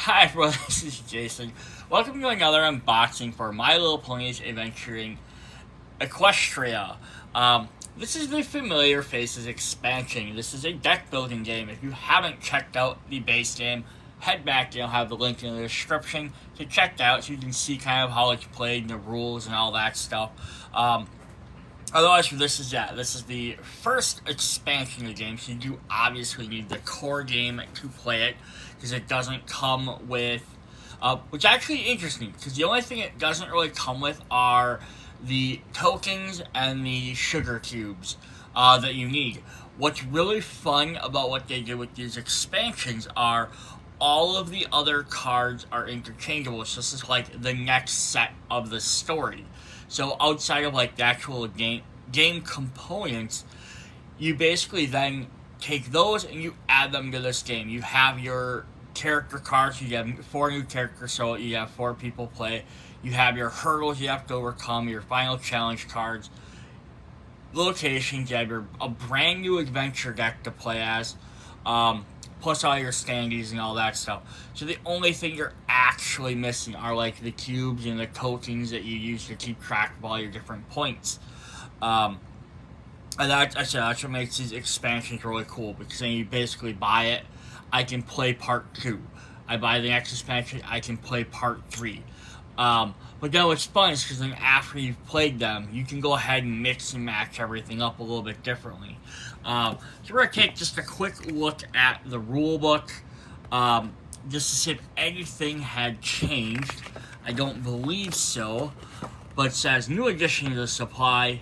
Hi everyone, this is Jason. Welcome to another unboxing for My Little Ponies Adventuring Equestria. This is the Familiar Faces expansion. This is a deck building game. If you haven't checked out the base game, head back. I'll have the link in the description to check out so you can see kind of how it's played and the rules and all that stuff. Otherwise, this is the first expansion of the game, so you do obviously need the core game to play it, because it doesn't come with, which is actually interesting, because the only thing it doesn't really come with are the tokens and the sugar cubes that you need. What's really fun about what they did with these expansions are all of the other cards are interchangeable, so this is like the next set of the story. So outside of like the actual game components, you basically then take those and you add them to this game. You have your character cards, you have 4 new characters, so you have 4 people play. You have your hurdles you have to overcome, your final challenge cards, locations, you have a brand new adventure deck to play as, plus all your standees and all that stuff. So the only thing you're actually missing are like the cubes and the tokens that you use to keep track of all your different points. And that's what makes these expansions really cool, because then you basically buy it, I can play part 2. I buy the next expansion, I can play part 3. But then what's fun is because then after you've played them, you can go ahead and mix and match everything up a little bit differently. So we're going to take just a quick look at the rule book, just to see if anything had changed. I don't believe so, but it says new addition to the supply.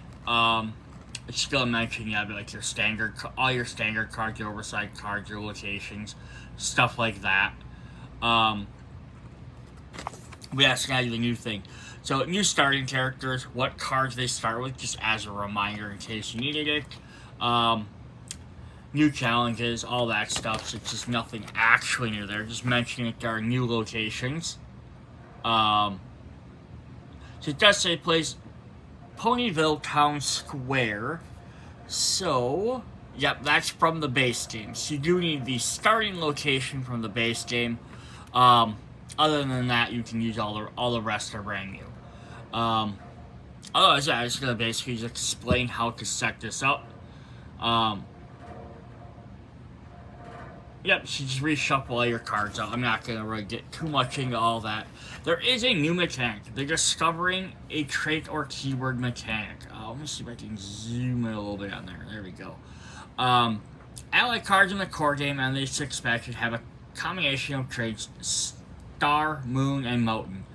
It's still mentioning like your standard, all your standard cards, your oversized cards, your locations, stuff like that. But yeah, it's kind of the new thing. So, new starting characters, what cards they start with, just as a reminder in case you needed it. New challenges, all that stuff. So, it's just nothing actually new there. Just mentioning that there are new locations. So, it does say place Ponyville Town Square. So, yep, that's from the base game. So, you do need the starting location from the base game. Other than that, you can use all the rest are brand new. Otherwise, yeah, I'm just gonna basically just explain how to set this up. Yep, so just reshuffle all your cards out. I'm not gonna really get too much into all that. There is a new mechanic. They're discovering a trait or keyword mechanic. Let me see if I can zoom in a little bit on there. There we go. Allied cards in the core game and this expansion have a combination of traits: Star, Moon, and Mountain.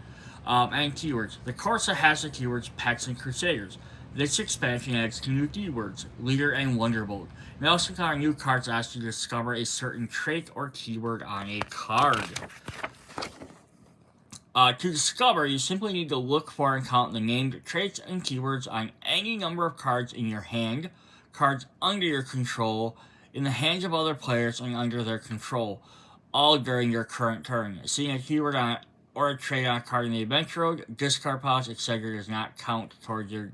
And keywords. The core set has the keywords Pets and Crusaders. This expansion adds 2 new keywords, Leader and Wonderbolt. You may also encounter new cards as you discover a certain trait or keyword on a card. To discover, you simply need to look for and count the named traits and keywords on any number of cards in your hand, cards under your control, in the hands of other players, and under their control, all during your current turn. Seeing a keyword on or a trait on a card in the adventure road, discard piles, etc. does not count towards your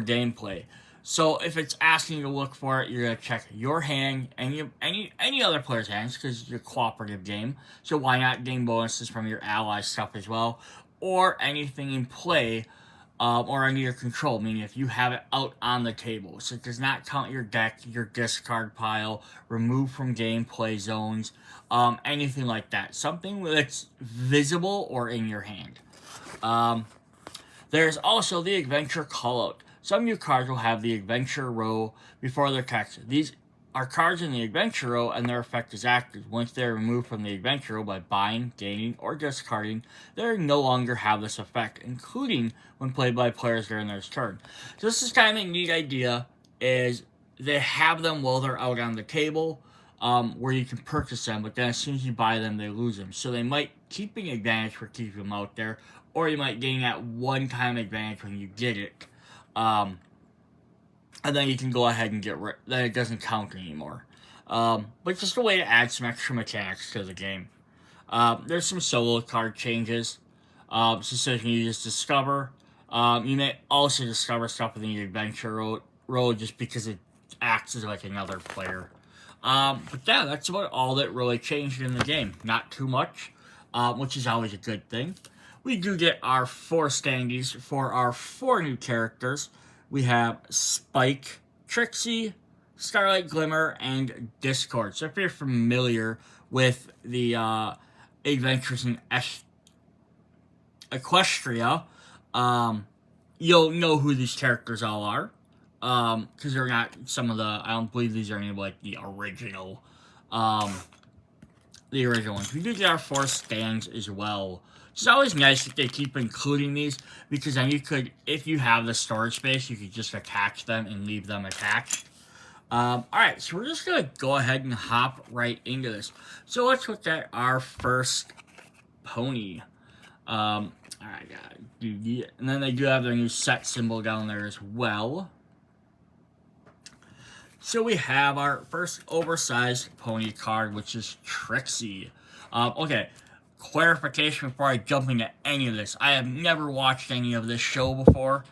gameplay. So if it's asking you to look for it, you're gonna check your hand, any other player's hands, because it's a cooperative game. So why not gain bonuses from your ally stuff as well, or anything in play, or under your control. Meaning if you have it out on the table, so it does not count your deck, your discard pile, remove from gameplay zones, anything like that. Something that's visible or in your hand. There's also the adventure callout. Some new cards will have the adventure row before their text. These are cards in the adventure row and their effect is active. Once they are removed from the adventure row by buying, gaining, or discarding, they no longer have this effect, including when played by players during their turn. So this is kind of a neat idea, is they have them while they're out on the table, where you can purchase them, but then as soon as you buy them, they lose them. So they might keep an advantage for keeping them out there, or you might gain that one-time advantage when you get it. And then you can go ahead and get rid, then it doesn't count anymore. But just a way to add some extra mechanics to the game. There's some solo card changes. So you can just discover. You may also discover stuff within your adventure road just because it acts as like another player. But yeah, that's about all that really changed in the game. Not too much. which is always a good thing. We do get our 4 standees for our 4 new characters. We have Spike, Trixie, Starlight Glimmer, and Discord. So if you're familiar with the adventures in Equestria, you'll know who these characters all are. Because they're not some of the, I don't believe these are any of like the original ones. We do get our 4 stands as well. It's always nice that they keep including these, because then you could, if you have the storage space, you could just attach them and leave them attached. Alright, so we're just going to go ahead and hop right into this. So let's look at our first pony. Alright, and then they do have their new set symbol down there as well. So we have our first oversized pony card, which is Trixie. Okay, clarification before I jump into any of this. I have never watched any of this show before,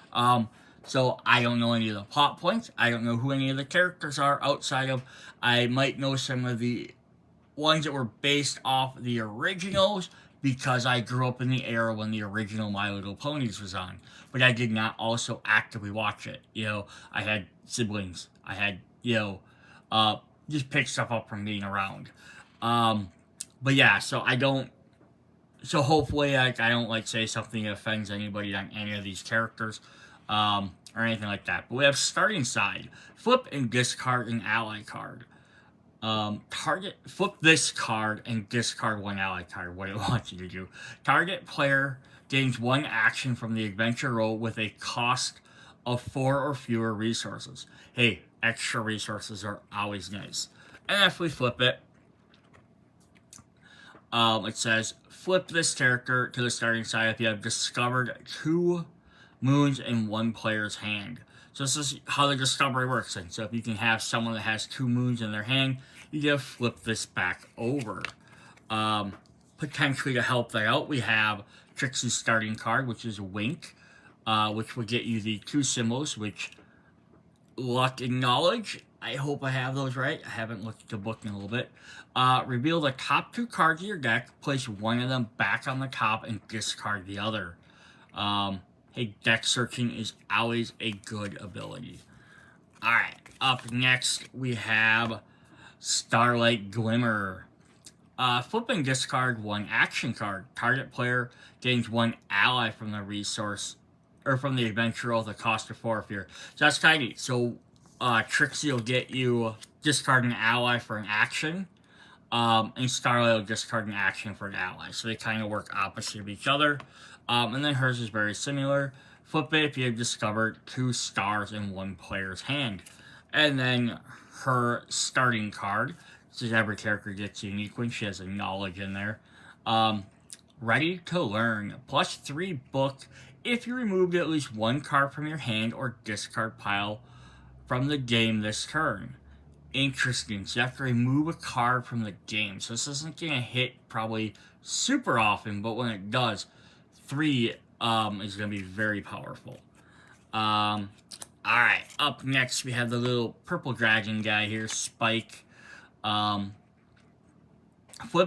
so I don't know any of the plot points. I don't know who any of the characters are outside of, I might know some of the ones that were based off the originals, because I grew up in the era when the original My Little Ponies was on. But I did not also actively watch it. You know, I had siblings. I had, just pick stuff up from being around. But yeah, so I don't, so hopefully I don't like say something that offends anybody on any of these characters, or anything like that. But we have starting side, flip and discard an ally card. Flip this card and discard 1 ally card, what it wants you to do. Target player gains 1 action from the adventure roll with a cost of 4 or fewer resources. Hey, extra resources are always nice. And if we flip it, it says, flip this character to the starting side if you have discovered 2 moons in 1 player's hand. So this is how the discovery works. And so if you can have someone that has 2 moons in their hand, you just flip this back over. Potentially to help that out, we have Trixie's starting card, which is Wink, which will get you the 2 symbols, which luck and knowledge. I hope I have those right. I haven't looked at the book in a little bit. Reveal the top 2 cards of your deck, place 1 of them back on the top, and discard the other. Hey, deck searching is always a good ability. Alright, up next we have Starlight Glimmer. Flip and discard 1 action card. Target player gains 1 ally from the resource, or from the adventure roll, the cost of 4 if you're. So that's kind of neat. So Trixie will get you discard an ally for an action, and Starlight will discard an action for an ally. So they kind of work opposite of each other. And then hers is very similar. Flip it if you have discovered 2 stars in 1 player's hand. And then her starting card, since every character gets a unique one, she has a knowledge in there. Ready to learn. +3 book if you removed at least 1 card from your hand or discard pile from the game this turn. Interesting. So you have to remove a card from the game. So this isn't going to hit probably super often, but when it does, 3 is going to be very powerful. Alright, up next we have the little purple dragon guy here, Spike. Flip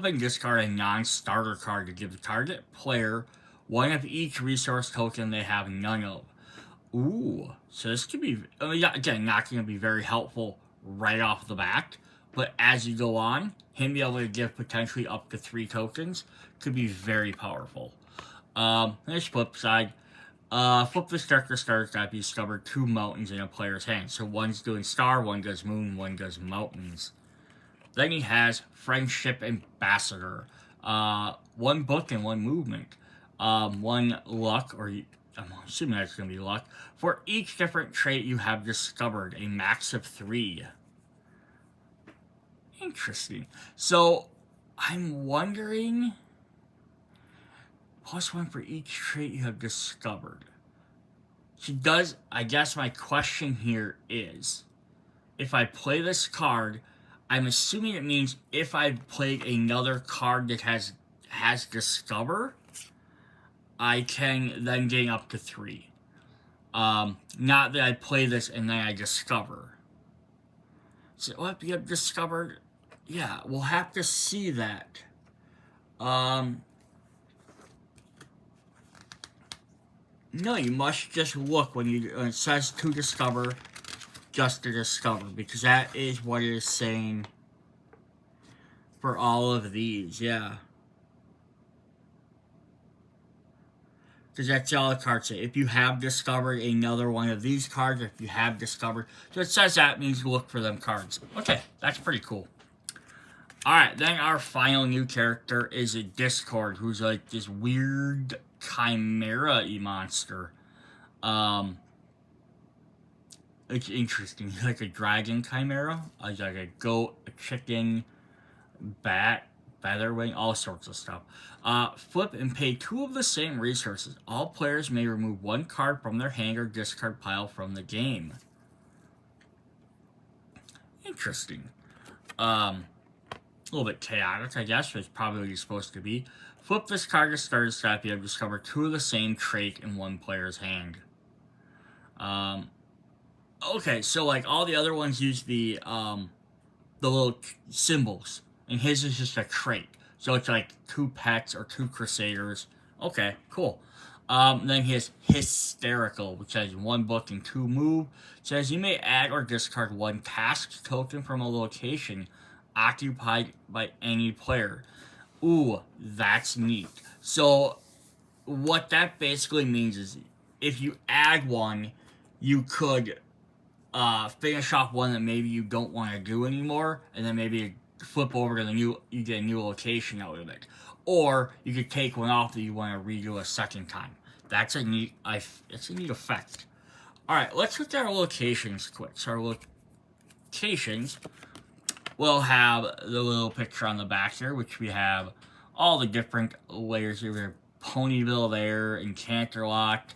and discard a non-starter card to give the target player 1 of each resource token they have none of. Ooh, so this could be, again, not going to be very helpful right off the bat, but as you go on, him being able to give potentially up to 3 tokens could be very powerful. There's flip side. Flip this character starter card if you discover 2 mountains in a player's hand. So one's doing star, 1 does moon, 1 does mountains. Then he has Friendship Ambassador. 1 book and 1 movement. 1 luck, or I'm assuming that's going to be luck. For each different trait you have discovered, a max of 3. Interesting. So, I'm wondering, +1 for each trait you have discovered. She does, I guess my question here is, if I play this card, I'm assuming it means if I've played another card that has Discover, I can then gain up to 3. Not that I play this and then I discover. So what you have discovered? Yeah, we'll have to see that. No, you must just look when it says to discover, just to discover, because that is what it is saying for all of these, yeah. Because that's all the cards say. If you have discovered another one of these cards, if you have discovered, so it says that means look for them cards. Okay, that's pretty cool. Alright, then our final new character is a Discord, who's like this weird chimera-y monster. It's interesting. He's like a dragon chimera. He's like a goat, a chicken, bat, featherwing, all sorts of stuff. Flip and pay 2 of the same resources. All players may remove 1 card from their hand or discard pile from the game. Interesting. A little bit chaotic, I guess, but it's probably what it's supposed to be. Flip this card to start a step. You have discovered 2 of the same trait in 1 player's hand. Okay, so like all the other ones use the little symbols, and his is just a trait. So it's like 2 pets or 2 crusaders. Okay, cool. Then his hysterical, which has 1 book and 2 move. It says you may add or discard 1 task token from a location occupied by any player. Ooh, that's neat. So what that basically means is if you add 1, you could finish off 1 that maybe you don't want to do anymore, and then maybe you flip over to you get a new location out of it. Or you could take 1 off that you want to redo a second time. That's a neat effect. Alright, let's look at our locations quick. So our locations will have the little picture on the back here, which we have all the different layers here. We have Ponyville there, and Canterlot.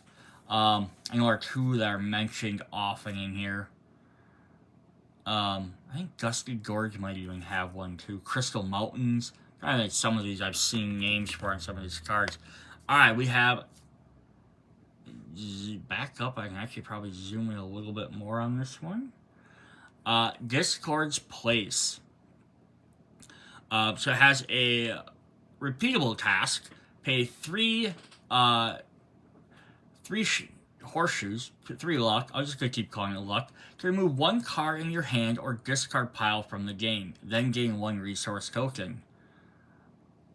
I know there are 2 that are mentioned often in here. I think Gusty Gorge might even have 1 too. Crystal Mountains. I think some of these I've seen names for on some of these cards. Alright, we have... Back up, I can actually probably zoom in a little bit more on this one. Discord's Place. So it has a repeatable task. Pay 3 horseshoes, 3 luck. I'm just gonna keep calling it luck. To remove 1 card in your hand or discard pile from the game. Then gain 1 resource token.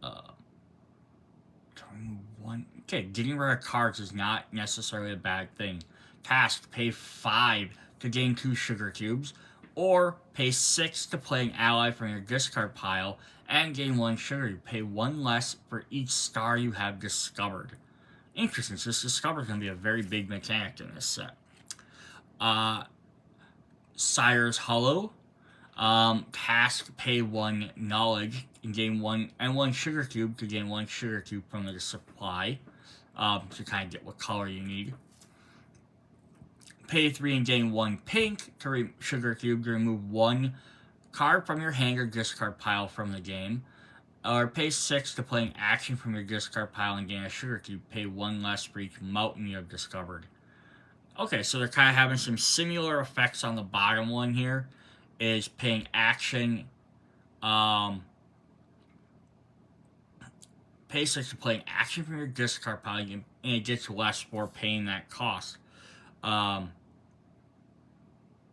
To remove 1. Okay, getting rid of cards is not necessarily a bad thing. Task: pay 5 to gain 2 sugar cubes, or pay 6 to play an ally from your discard pile and gain 1 sugar. You pay 1 less for each star you have discovered. Interesting, so this discover is going to be a very big mechanic in this set. Sire's Hollow. Task: pay 1 knowledge and gain 1 sugar cube to gain 1 sugar cube from the supply. To kind of get what color you need. Pay 3 and gain 1 pink to sugar cube to remove 1 card from your hand or discard pile from the game. Or pay 6 to play an action from your discard pile and gain a sugar cube. Pay 1 less for each mountain you have discovered. Okay, so they're kind of having some similar effects on the bottom one here. Is paying action. Pay 6 to play an action from your discard pile, and it gets less for paying that cost. And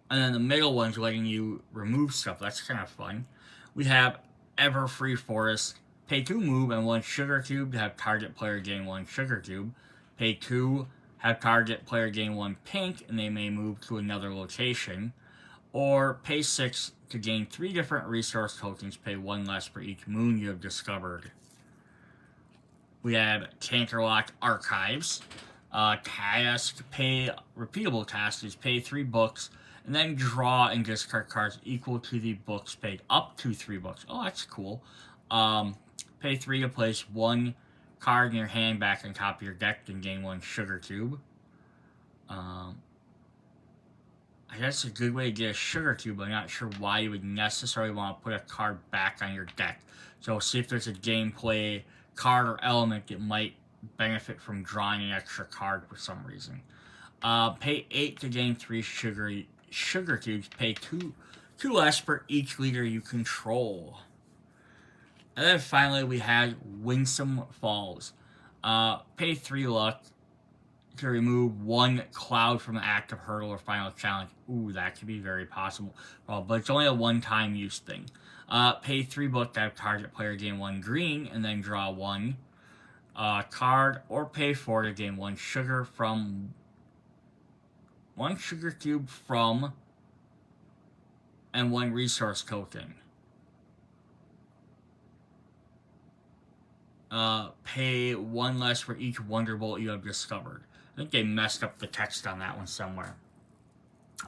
then the middle one's letting you remove stuff. That's kind of fun. We have Everfree Forest. Pay 2 move and 1 sugar cube to have target player gain 1 sugar cube. Pay 2, have target player gain 1 pink, and they may move to another location. Or pay 6 to gain 3 different resource tokens. Pay 1 less for each moon you have discovered. We have Canterlot Archives. Repeatable task is pay 3 books, and then draw and discard cards equal to the books paid, up to 3 books. Oh, that's cool. Pay 3 to place 1 card in your hand back on top of your deck and gain 1 sugar cube. I guess a good way to get a sugar cube, but I'm not sure why you would necessarily want to put a card back on your deck. So see if there's a gameplay card or element that might benefit from drawing an extra card for some reason. Pay 8 to gain 3 sugar cubes. Pay 2 less for each leader you control. And then finally we had Winsome Falls. Pay 3 luck to remove 1 cloud from the active hurdle or final challenge. Ooh, that could be very possible. Well, but it's only a one-time use thing. Pay 3 book to have target player gain 1 green and then draw 1 card, or pay 4 to gain 1 sugar from 1 sugar cube from and 1 resource token. Pay 1 less for each Wonderbolt you have discovered. I think they messed up the text on that one somewhere.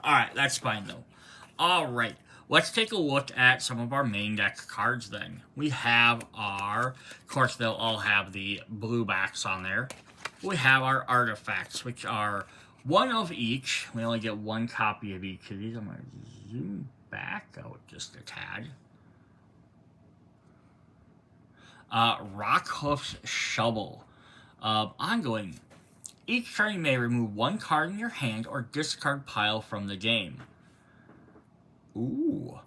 Alright, that's fine though. Alright, let's take a look at some of our main deck cards then. We have our, of course they'll all have the blue backs on there. We have our artifacts, which are 1 of each. We only get 1 copy of each of these. I'm going to zoom back out just a tad. Rockhoof's Shovel. Ongoing. Each turn you may remove 1 card in your hand or discard pile from the game. Ooh.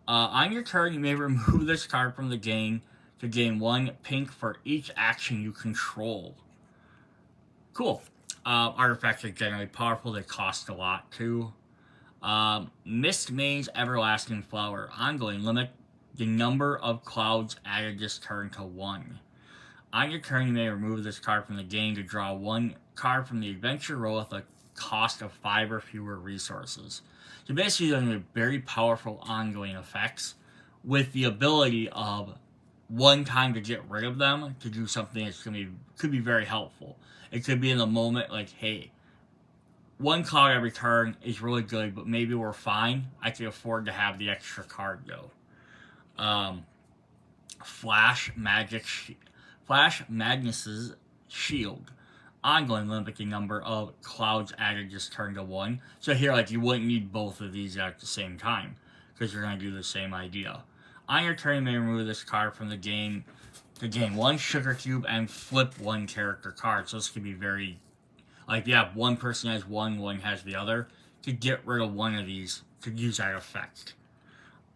On your turn you may remove this card from the game to gain 1 pink for each action you control. Cool. Artifacts are generally powerful. They cost a lot too. Mistmane's Everlasting Flower. Ongoing. Limit the number of clouds added this turn to 1. On your turn, you may remove this card from the game to draw 1 card from the adventure roll with a cost of 5 or fewer resources. So basically, they're very powerful ongoing effects with the ability of 1 time to get rid of them to do something that's could be very helpful. It could be in the moment, like, hey, 1 card every turn is really good, but maybe we're fine. I can afford to have the extra card though. Flash Magnus's Shield. Ongoing, limit the number of clouds added this turn to 1. So here, like, you wouldn't need both of these at the same time, because you're going to do the same idea. On your turn, you may remove this card from the game to gain 1 sugar cube and flip 1 character card. So this could be very, like, you have 1 person has 1, 1 has the other. To get rid of 1 of these, to use that effect.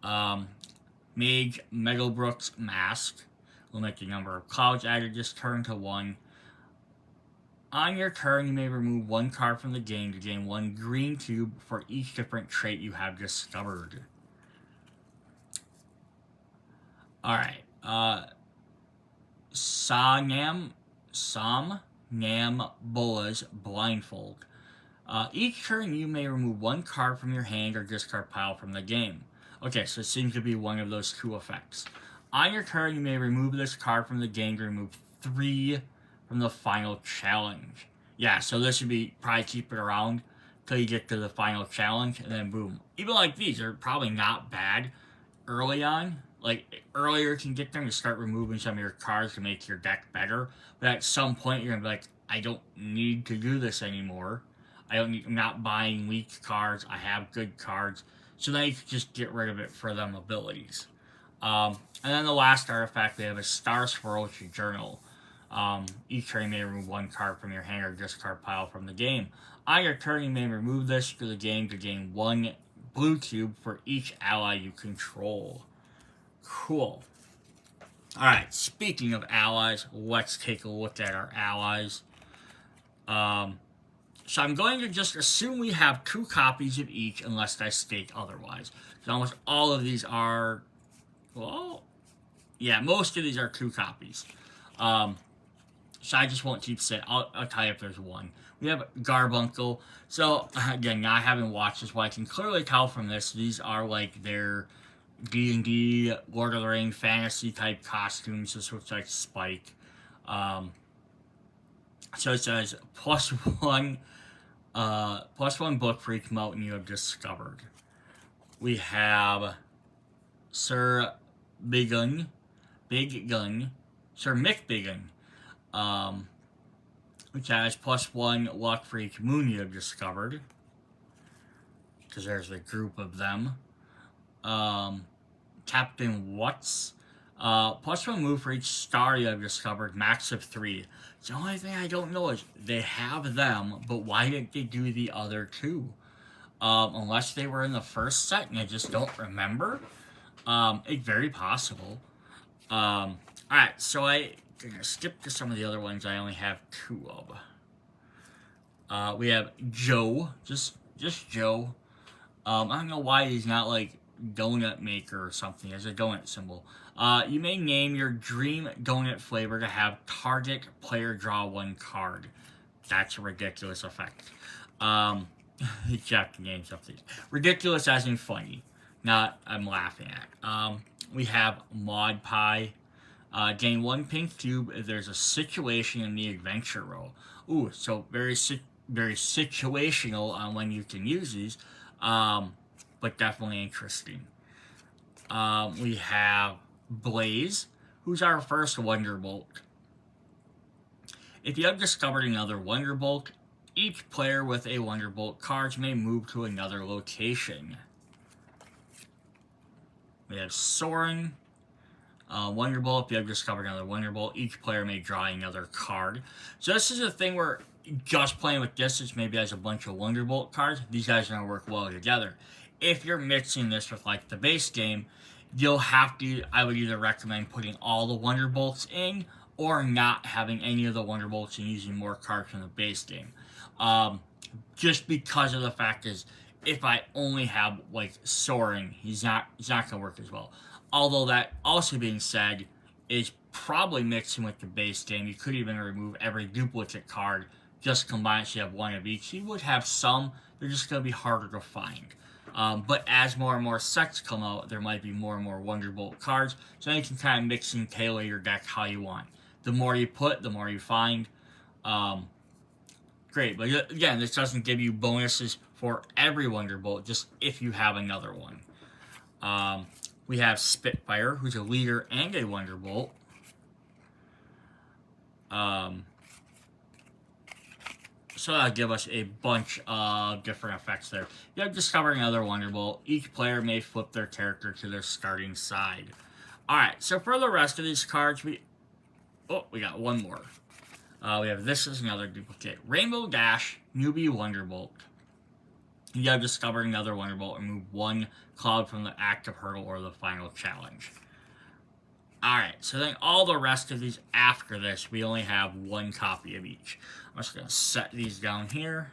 Mage Megalbrook's Mask. Limit the number of clouds added this turn to 1. On your turn, you may remove 1 card from the game to gain 1 green cube for each different trait you have discovered. Alright. Somnambula's Blindfold. Each turn, you may remove 1 card from your hand or discard pile from the game. Okay, so it seems to be one of those 2 effects. On your turn, you may remove this card from the game to remove 3 from the final challenge. Yeah, so this would be probably keep it around till you get to the final challenge, and then boom. Even like these are probably not bad early on. Like, earlier you can get them to start removing some of your cards to make your deck better. But at some point, you're going to be like, I don't need to do this anymore. I'm not buying weak cards. I have good cards. So then you can just get rid of it for them abilities. And then the last artifact they have is Star Swirl's Journal. Each turn you may remove 1 card from your hand or discard pile from the game. On your turn you may remove this to the game to gain 1 blue cube for each ally you control. Cool. Alright, speaking of allies, let's take a look at our allies. So I'm going to just assume we have 2 copies of each unless I state otherwise. So almost all of these are, well, yeah, most of these are 2 copies. So I just won't keep saying, I'll tell you if there's 1. We have Garbuncle. So again, not having watched this, what I can clearly tell from this, these are like their D&D, Lord of the Rings, fantasy type costumes. This looks like Spike. So it says +1 book for each mountain you have discovered. We have Sir Mick Biggin, which has +1 luck for each moon you have discovered, because there's a group of them. Captain Watts, +1 move for each star you have discovered, max of 3. The only thing I don't know is they have them, but why didn't they do the other 2? Unless they were in the first set and I just don't remember. It's very possible. Alright, so I'm gonna skip to some of the other ones I only have 2 of. We have Joe, just Joe. I don't know why he's not like donut maker or something. He has a donut symbol. You may name your dream donut flavor to have target player draw one card. That's a ridiculous effect. You have to name something. Ridiculous as in funny. Not I'm laughing at. We have Mod Pie. Gain one pink cube if there's a situation in the adventure roll. Ooh, so very situational on when you can use these, but definitely interesting. We have Blaze, who's our first Wonderbolt. If you have discovered another Wonderbolt, each player with a Wonderbolt card may move to another location. We have Soren. Wonderbolt, if you have discovered another Wonderbolt, each player may draw another card. So this is a thing where just playing with distance maybe has a bunch of Wonderbolt cards. These guys are going to work well together. If you're mixing this with like the base game, you'll have to, I would either recommend putting all the Wonderbolts in or not having any of the Wonderbolts and using more cards from the base game. Just because of the fact is, if I only have like Soren, he's not going to work as well. Although that also being said, is probably mixing with the base game. You could even remove every duplicate card, just combine it so you have one of each. You would have some, they're just going to be harder to find. But as more and more sets come out, there might be more and more Wonderbolt cards, so you can kind of mix and tailor your deck how you want. The more you put, the more you find. Great, but again, this doesn't give you bonuses for every Wonderbolt, just if you have another one. We have Spitfire, who's a leader and a Wonderbolt. So that'll give us a bunch of different effects there. You have discovered another Wonderbolt. Each player may flip their character to their starting side. Alright, so for the rest of these cards, we got one more. We have this is another duplicate. Rainbow Dash, Newbie Wonderbolt. You have discovered another Wonderbolt. Remove one cloud from the active hurdle or the final challenge. Alright, so then all the rest of these after this, we only have one copy of each. I'm just going to set these down here.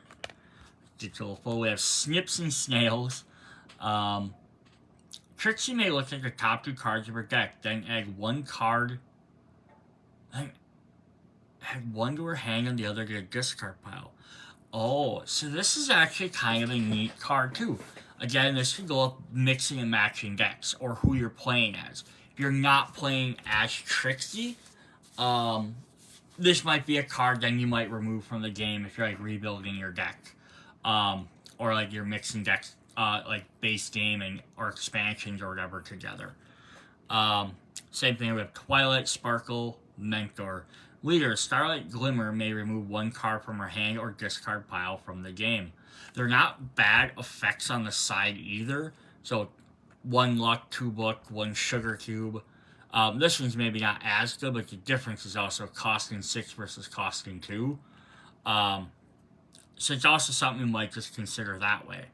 Digital full. We have Snips and Snails. Trixie may look like the top two cards of her deck, then add one card. Add one to her hand and the other to a discard pile. Oh, so this is actually kind of a neat card too. Again, this could go up mixing and matching decks or who you're playing as. If you're not playing as Trixie, this might be a card then you might remove from the game if you're like rebuilding your deck. Or like you're mixing decks like base game and or expansions or whatever together. Same thing with Twilight Sparkle, Mentor. Leader, Starlight Glimmer may remove one card from her hand or discard pile from the game. They're not bad effects on the side either. So, one luck, two book, one sugar cube. This one's maybe not as good, but the difference is also costing 6 versus costing 2. So it's also something you might just consider that way.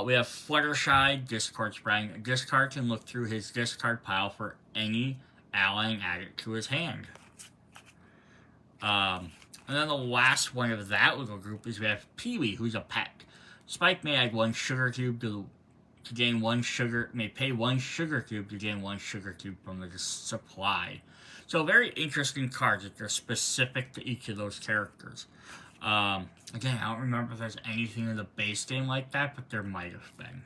We have Fluttershy, Discord Sprang. A discard can look through his discard pile for any ally and add it to his hand. And then the last one of that little group is we have Peewee, who's a pet. Spike may add one sugar cube to gain one sugar, may pay one sugar cube to gain one sugar cube from the supply. So very interesting cards that are specific to each of those characters. Again, I don't remember if there's anything in the base game like that, but there might have been.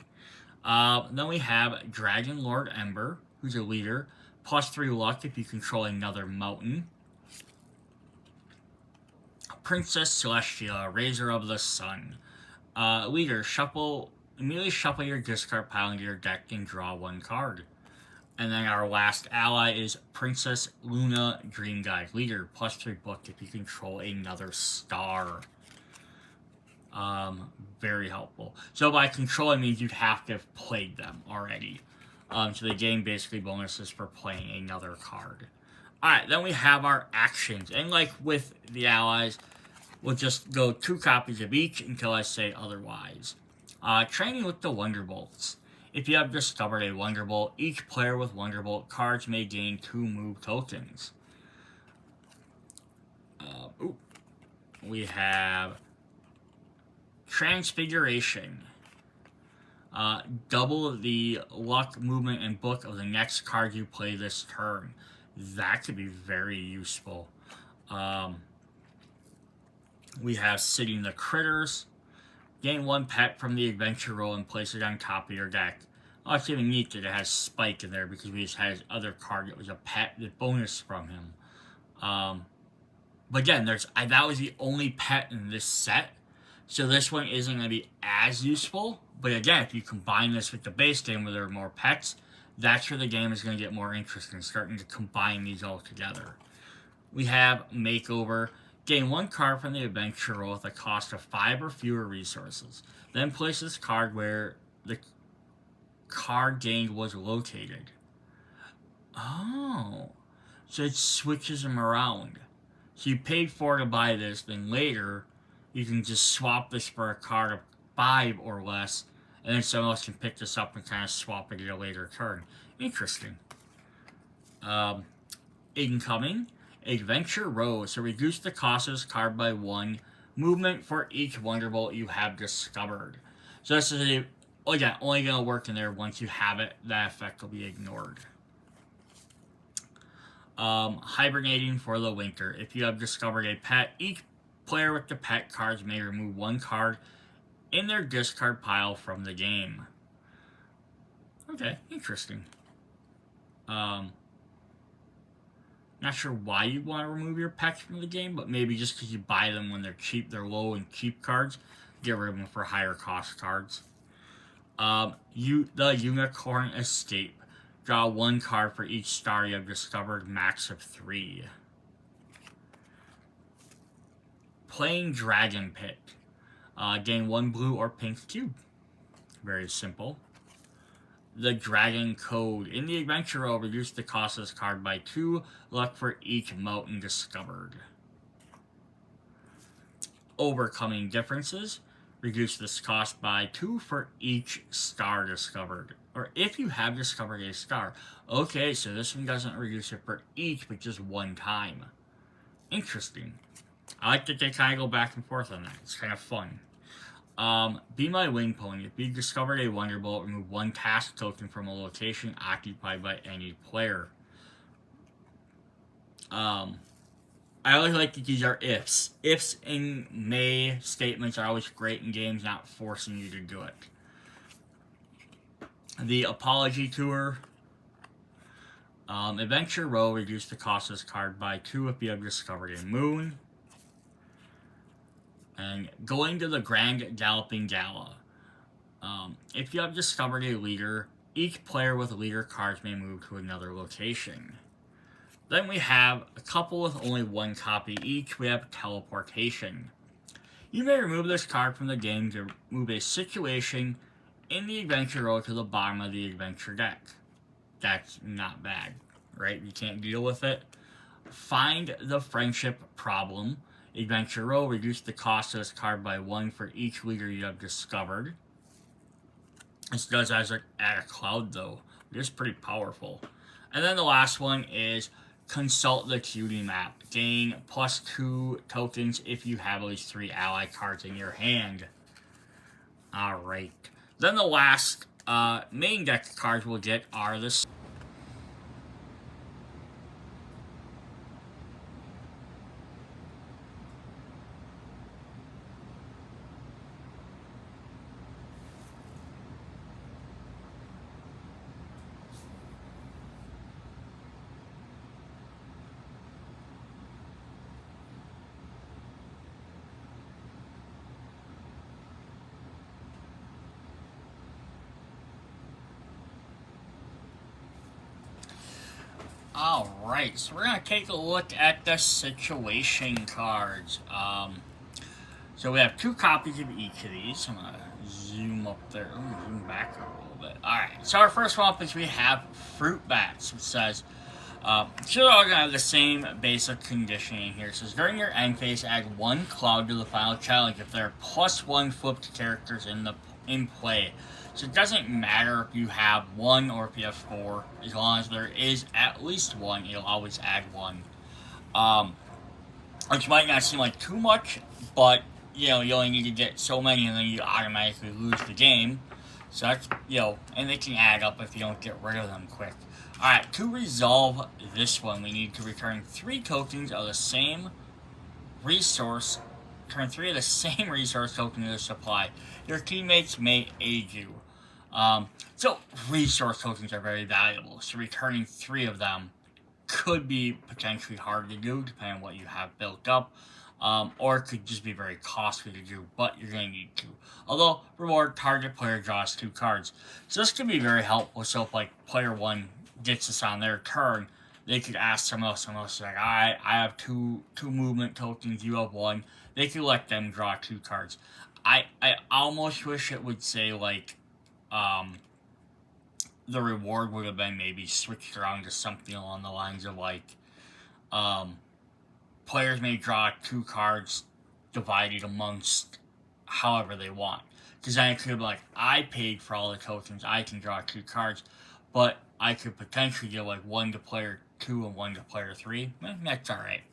Then we have Dragon Lord Ember, who's a leader. +3 luck if you control another mountain. Princess Celestia, Raiser of the Sun. Leader, immediately shuffle your discard pile into your deck and draw one card. And then our last ally is Princess Luna, Dream Guide. Leader, +3 book if you control another star. Very helpful. So by controlling means you'd have to have played them already. So they gain basically bonuses for playing another card. Alright, then we have our actions. And like with the allies, we'll just go 2 copies of each until I say otherwise. Training with the Wonderbolts. If you have discovered a Wonderbolt, each player with Wonderbolt cards may gain 2 move tokens. We have Transfiguration. Double the luck, movement, and book of the next card you play this turn. That could be very useful. We have Sitting the Critters. Gain one pet from the adventure roll and place it on top of your deck. Oh, it's even neat that it has Spike in there because we just had his other card that was a pet that bonus from him. But again, that was the only pet in this set. So this one isn't going to be as useful. But again, if you combine this with the base game where there are more pets, that's where the game is going to get more interesting, starting to combine these all together. We have Makeover. Gain one card from the adventure roll with a cost of 5 or fewer resources. Then place this card where the card gained was located. Oh. So it switches them around. So you paid 4 to buy this, then later you can just swap this for a card of 5 or less, and then someone else can pick this up and kind of swap it at a later turn. Interesting. Incoming. Adventure Row. So reduce the cost of this card by 1. Movement for each Wonderbolt you have discovered. So this is only going to work in there once you have it. That effect will be ignored. Hibernating for the winter. If you have discovered a pet, each player with the pet cards may remove 1 card in their discard pile from the game. Okay, interesting. Not sure why you want to remove your pets from the game, but maybe just because you buy them when they're cheap, they're low and cheap cards. Get rid of them for higher cost cards. The Unicorn Escape. Draw 1 card for each star you have discovered, max of 3. Playing Dragon Pit. Gain 1 blue or pink cube. Very simple. The Dragon Code. In the adventure roll, reduce the cost of this card by 2. Luck for each mountain discovered. Overcoming Differences. Reduce this cost by 2 for each star discovered. Or if you have discovered a star. Okay, so this one doesn't reduce it for each, but just 1 time. Interesting. I like that they kind of go back and forth on that. It's kind of fun. Be My Wing Pony. If you discovered a Wonderbolt, remove 1 task token from a location occupied by any player. I always like that these are ifs. Ifs in may statements are always great in games, not forcing you to do it. The Apology Tour. Adventure Row. Reduce the cost of this card by 2 if you have discovered a moon. And Going to the Grand Galloping Gala. If you have discovered a leader, each player with leader cards may move to another location. Then we have a couple with only 1 copy each. We have Teleportation. You may remove this card from the game to move a situation in the adventure row to the bottom of the adventure deck. That's not bad, right? You can't deal with it. Find the Friendship Problem. Adventure row, reduce the cost of this card by 1 for each leader you have discovered. This does add a cloud though, which is pretty powerful. And then the last one is Consult the Cutie Map. Gain +2 tokens if you have at least 3 ally cards in your hand. Alright. Then the last main deck cards we'll get are the Alright, so we're going to take a look at the situation cards. So we have 2 copies of each of these. I'm going to zoom up there. Zoom back a little bit. Alright, so our first one up is we have Fruit Bats, which says, so they're all going to have the same basic conditioning here. It says, during your end phase, add 1 cloud to the final challenge if there are +1 flipped characters in play. So it doesn't matter if you have 1 or if you have 4. As long as there is at least 1, you'll always add 1. Which might not seem like too much, but you only need to get so many, and then you automatically lose the game. So that's, and they can add up if you don't get rid of them quick. Alright, to resolve this one, we need to return 3 tokens of the same resource. Turn 3 of the same resource token to the supply. Your teammates may aid you. So resource tokens are very valuable. So returning 3 of them could be potentially hard to do, depending on what you have built up. Or it could just be very costly to do, but you're going to need to. Although, reward, target player draws 2 cards. So this can be very helpful. So if, like, player 1 gets this on their turn, they could ask someone else is like, alright, I have two movement tokens, you have 1. They could let them draw 2 cards. I almost wish it would say, like, the reward would have been maybe switched around to something along the lines of, like, players may draw 2 cards divided amongst however they want. Because then it could be like, I paid for all the tokens, I can draw 2 cards, but I could potentially give, like, 1 to player 2 and 1 to player 3. That's alright.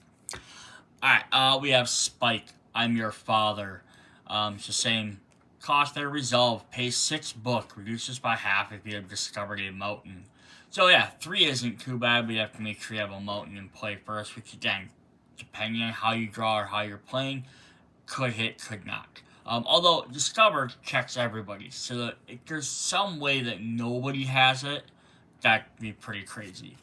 Alright, we have Spike. I'm your father. It's the same cost there. Resolve. Pay 6 book. Reduces by half if you have discovered a mountain. So yeah, 3 isn't too bad, but you have to make sure you have a mountain in play first, which again, depending on how you draw or how you're playing, could hit, could not. Although discovered checks everybody, so that if there's some way that nobody has it, that'd be pretty crazy.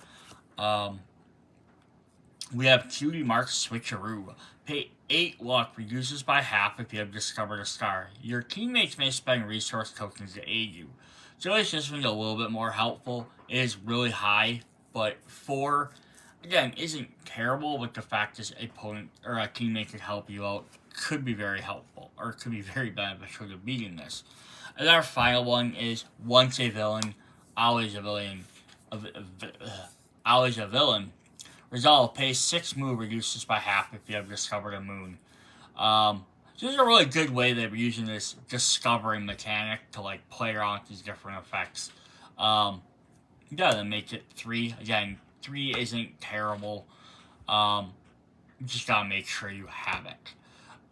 We have Cutie Mark Switcheroo. Pay 8 luck, reduces by half if you have discovered a star. Your teammates may spend resource tokens to aid you. So it's just a little bit more helpful. It is really high, but 4, again, isn't terrible, but the fact is a opponent or a teammate could help you out could be very helpful, or could be very beneficial to beating this. And our final one is once a villain, always a villain. Always a villain. Resolve, pay 6 move, reduces by half if you have discovered a moon. So this is a really good way that we're using this discovering mechanic to, like, play around with these different effects. Yeah, then make it 3. Again, 3 isn't terrible. You just gotta make sure you have it.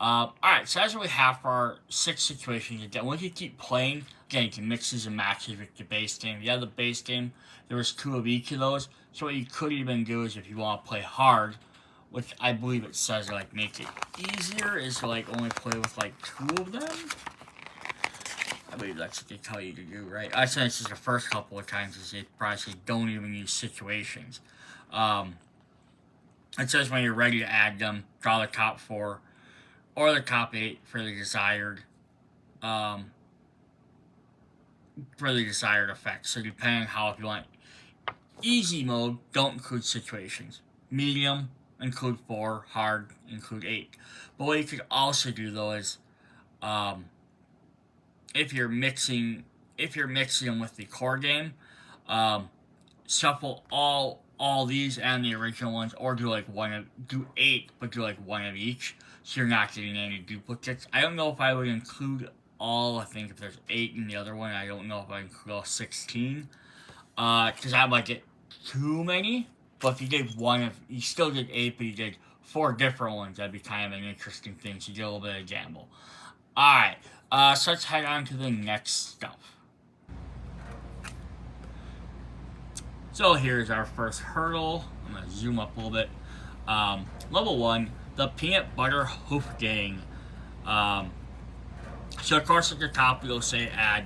Alright, so that's what we have for our 6 situations. Again, we can keep playing. Again, you can mix these and matches with the base game. The other base game, there was 2 of each of those. So what you could even do is if you want to play hard, which I believe it says, like, make it easier, is to, like, only play with, like, 2 of them. I believe that's what they tell you to do, right? I said this is the first couple of times, is they probably say don't even use situations. It says when you're ready to add them, draw the top 4 or the top 8 for the desired effect. So depending on how, if you want easy mode, don't include situations. Medium, include 4. Hard, include 8. But what you could also do though is, if you're mixing them with the core game, shuffle all these and the original ones, or do 8, but do like 1 of each, so you're not getting any duplicates. I don't know if I would include all. I think if there's 8 in the other one, I don't know if I include all 16, because I might get too many. But if you did you still did 8, but you did 4 different ones, that'd be kind of an interesting thing. So you get a little bit of gamble. Alright, so let's head on to the next stuff. So here's our first hurdle. I'm going to zoom up a little bit. Level 1, the Peanut Butter Hoof Gang. So of course at the top you'll say add.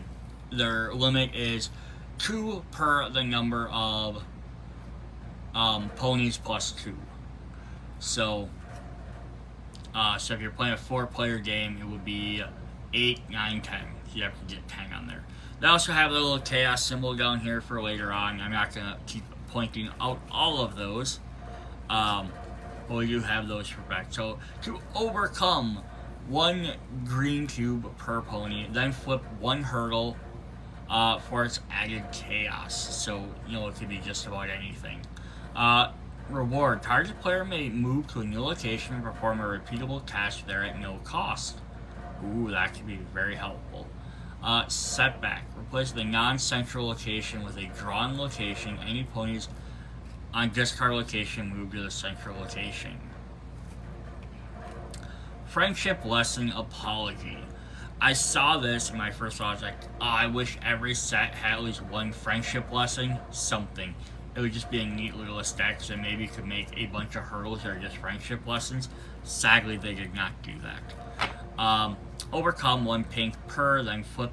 Their limit is 2 per the number of ponies plus 2. So if you're playing a 4-player game, it would be 8, 9, 10. So you have to get 10 on there. They also have the little chaos symbol down here for later on. I'm not going to keep pointing out all of those. But we do have those for back. So to overcome 1 green cube per pony, then flip 1 hurdle for its added chaos. So, it could be just about anything. Reward. Target player may move to a new location and perform a repeatable task there at no cost. Ooh, that could be very helpful. Setback. Replace the non-central location with a drawn location. Any ponies on discard location move to the central location. Friendship Lesson Apology. I saw this and my first thought was like, oh, I wish every set had at least one friendship lesson, something. It would just be a neat little aesthetic, so maybe you could make a bunch of hurdles that are just friendship lessons. Sadly, they did not do that. Overcome 1 pink per, then flip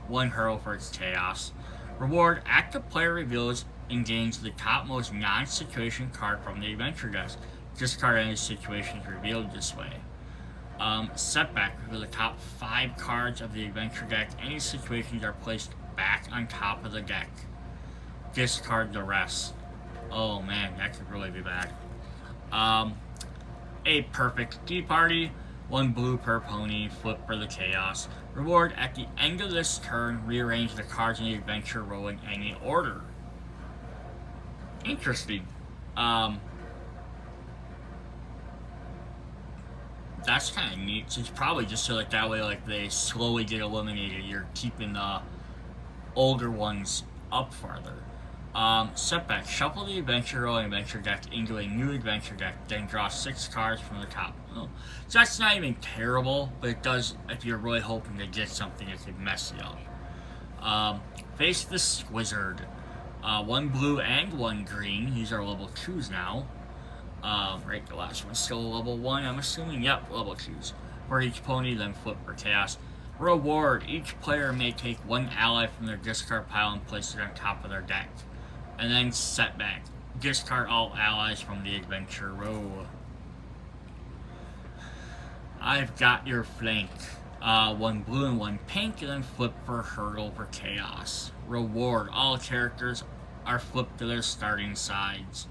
1 hurdle for its chaos. Reward, active player reveals and gains the topmost non-situation card from the adventure desk. Discard any situations revealed this way. Setback, reveal the top 5 cards of the adventure deck. Any situations are placed back on top of the deck. Discard the rest. Oh man, that could really be bad. A perfect tea party. 1 blue per pony, flip for the chaos. Reward, at the end of this turn, rearrange the cards in the adventure roll in any order. Interesting. That's kind of neat. So it's probably just so like that way, like they slowly get eliminated. You're keeping the older ones up farther. Setback. Shuffle the adventure roll and adventure deck into a new adventure deck, then draw 6 cards from the top. Oh. So that's not even terrible, but it does, if you're really hoping to get something, it could mess you up. Face the Squizzard. 1 blue and 1 green. These are level 2s now. Right, the last one's still level 1, I'm assuming. Yep, level 2s. For each pony, then flip for chaos. Reward, each player may take 1 ally from their discard pile and place it on top of their deck. And then setback, discard all allies from the adventure row. I've got your flank. 1 blue and 1 pink, and then flip for hurdle for chaos. Reward, all characters are flipped to their starting sides.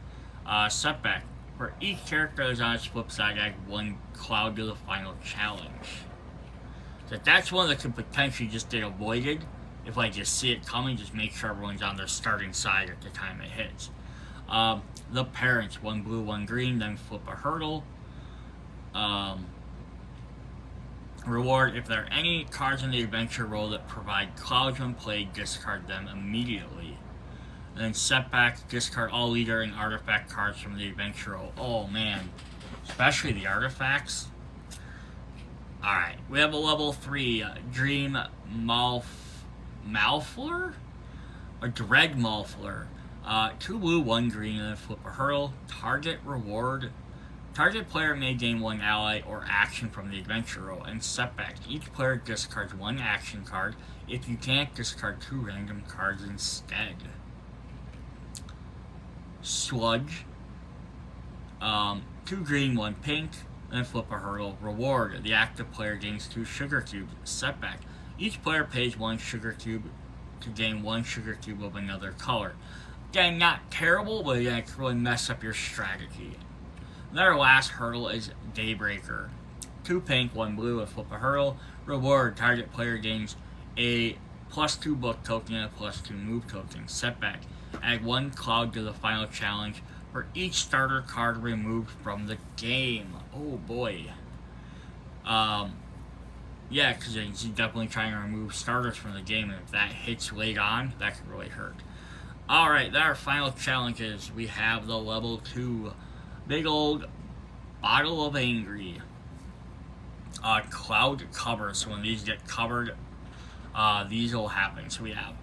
Setback, for each character that is on its flip side, add 1 cloud to the final challenge. So that's one that could potentially just get avoided. If I just see it coming, just make sure everyone's on their starting side at the time it hits. The parents, 1 blue, 1 green, then flip a hurdle. Reward, if there are any cards in the adventure roll that provide clouds when played, discard them immediately. And then setback, discard all leader and artifact cards from the adventure roll. Oh man, especially the artifacts. Alright, we have a level 3, Dream Malfler? Or Dread Malfler. 2 blue, 1 green, and then flip a hurdle. Target reward. Target player may gain 1 ally or action from the adventure roll. And setback, each player discards 1 action card. If you can't, discard 2 random cards instead. Sludge. 2 green, 1 pink. Then flip a hurdle. Reward, the active player gains 2 sugar cubes. Setback, each player pays 1 sugar cube to gain 1 sugar cube of another color. Again, not terrible, but again, it can really mess up your strategy. And our last hurdle is Daybreaker. 2 pink, 1 blue, and flip a hurdle. Reward, target player gains a +2 book token and a +2 move token. Setback, add 1 cloud to the final challenge for each starter card removed from the game. Oh boy. Yeah, because he's definitely trying to remove starters from the game, and if that hits late on, that could really hurt. Alright, then our final challenge is, we have the level 2 big old Bottle of Angry. Cloud cover, so when these get covered, these will happen. So we have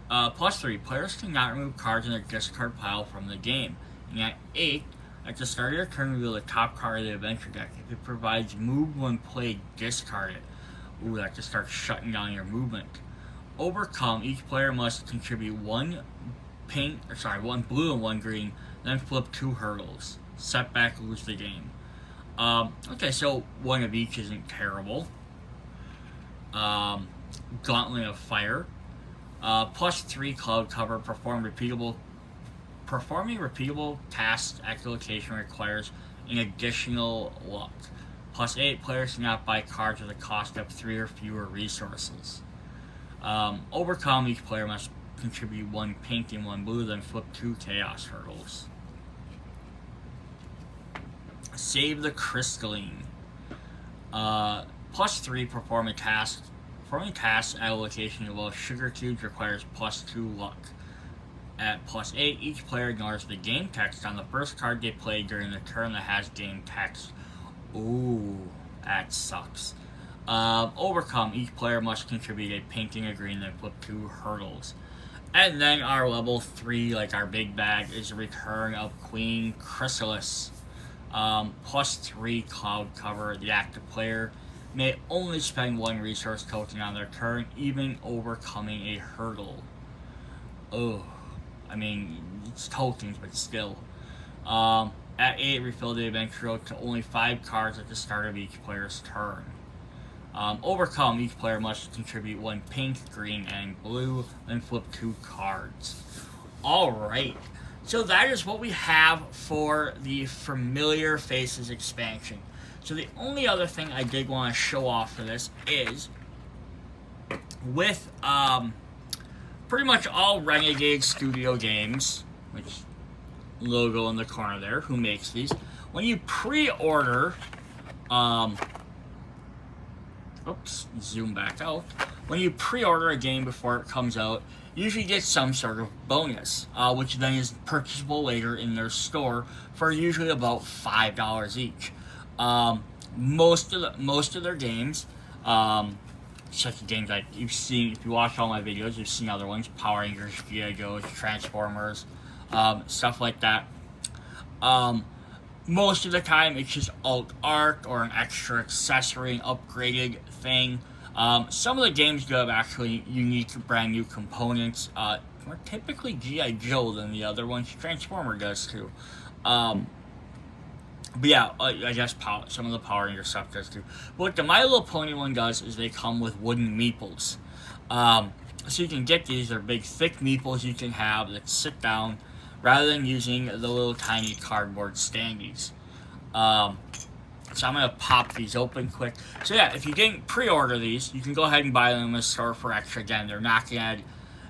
+3, players cannot remove cards in their discard pile from the game. And at 8, at the start of your turn, reveal the top card of the adventure deck. If it provides move when played, discard it. Ooh, that just starts shutting down your movement. Overcome, each player must contribute 1 blue and 1 green, then flip 2 hurdles. Setback, lose the game. Okay, so 1 of each isn't terrible. Gauntlet of Fire. +3 cloud cover, performing repeatable tasks at the location requires an additional luck. +8, players cannot buy cards at the cost of 3 or fewer resources. Overcome, each player must contribute 1 pink and 1 blue, then flip 2 chaos hurdles. Save the Crystalline. +3, perform a task. Performing tasks at a location involves sugar cubes requires +2 luck. at +8. Each player ignores the game text on the first card they play during the turn that has game text. Ooh, that sucks. Overcome. Each player must contribute a painting, a green, then flip 2 hurdles. And then our level 3, like our big bag, is a return of Queen Chrysalis. +3 cloud cover. The active player may only spend 1 resource token on their turn, even overcoming a hurdle. Oh, I mean, it's tokens, but still. At 8, refill the adventure road to only 5 cards at the start of each player's turn. Overcome. Each player must contribute 1 pink, green, and blue, then flip 2 cards. Alright, so that is what we have for the Familiar Faces expansion. So the only other thing I did want to show off for this is with pretty much all Renegade Studio games, which logo in the corner there, who makes these, when you pre-order, oops, zoom back out. When you pre-order a game before it comes out, you usually get some sort of bonus, which then is purchasable later in their store for usually about $5 each. Most of their games, such as games like you've seen, if you watch all my videos, you've seen other ones, Power Rangers, G.I. Joes, Transformers, stuff like that. Most of the time, it's just alt art or an extra accessory, an upgraded thing. Some of the games do have actually unique, brand new components. More typically G.I. Joe than the other ones. Transformer does too. But yeah, I guess some of the Power Ranger stuff does too. But what the My Little Pony one does is they come with wooden meeples. So you can get these. They're big, thick meeples you can have that sit down, rather than using the little tiny cardboard standees. So I'm going to pop these open quick. So yeah, if you didn't pre-order these, you can go ahead and buy them in the store for extra. Again, they're not going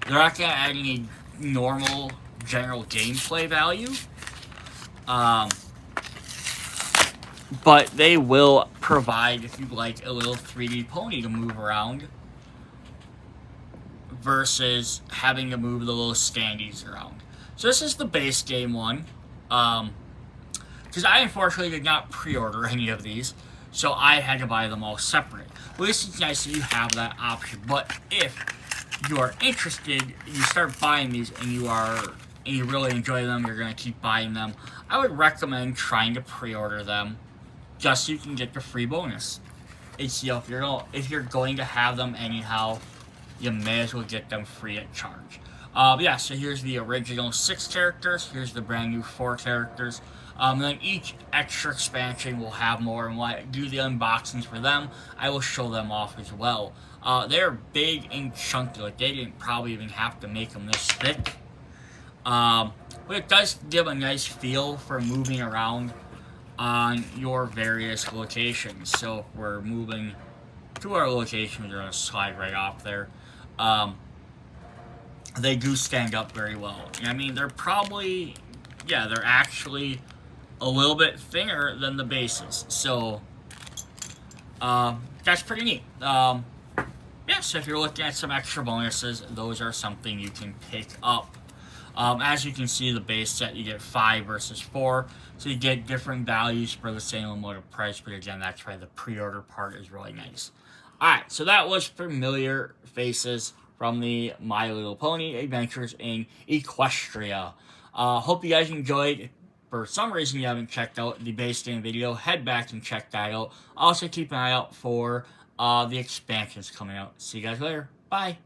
to add any normal general gameplay value. But they will provide, if you like, a little 3D pony to move around versus having to move the little standees around. So this is the base game one, because I unfortunately did not pre-order any of these, so I had to buy them all separate. Well, this is nice that you have that option, but if you are interested, you start buying these and you really enjoy them, you're going to keep buying them, I would recommend trying to pre-order them, just so you can get the free bonus. It's, if you're going to have them anyhow, you may as well get them free at charge. Yeah, so here's the original 6 characters. Here's the brand new 4 characters. Then each extra expansion will have more, and when I do the unboxings for them, I will show them off as well. They're big and chunky. Like, they didn't probably even have to make them this thick. But it does give a nice feel for moving around on your various locations. So if we're moving to our location, we're going to slide right off there. They do stand up very well. I mean, they're probably, yeah, they're actually a little bit thinner than the bases. So, that's pretty neat. Yeah, so if you're looking at some extra bonuses, those are something you can pick up. As you can see, the base set, you get 5 versus 4. So you get different values for the same amount of price. But again, that's why the pre-order part is really nice. Alright, so that was Familiar Faces from the My Little Pony Adventures in Equestria. Hope you guys enjoyed. For some reason you haven't checked out the base game video, head back and check that out. Also keep an eye out for the expansions coming out. See you guys later. Bye.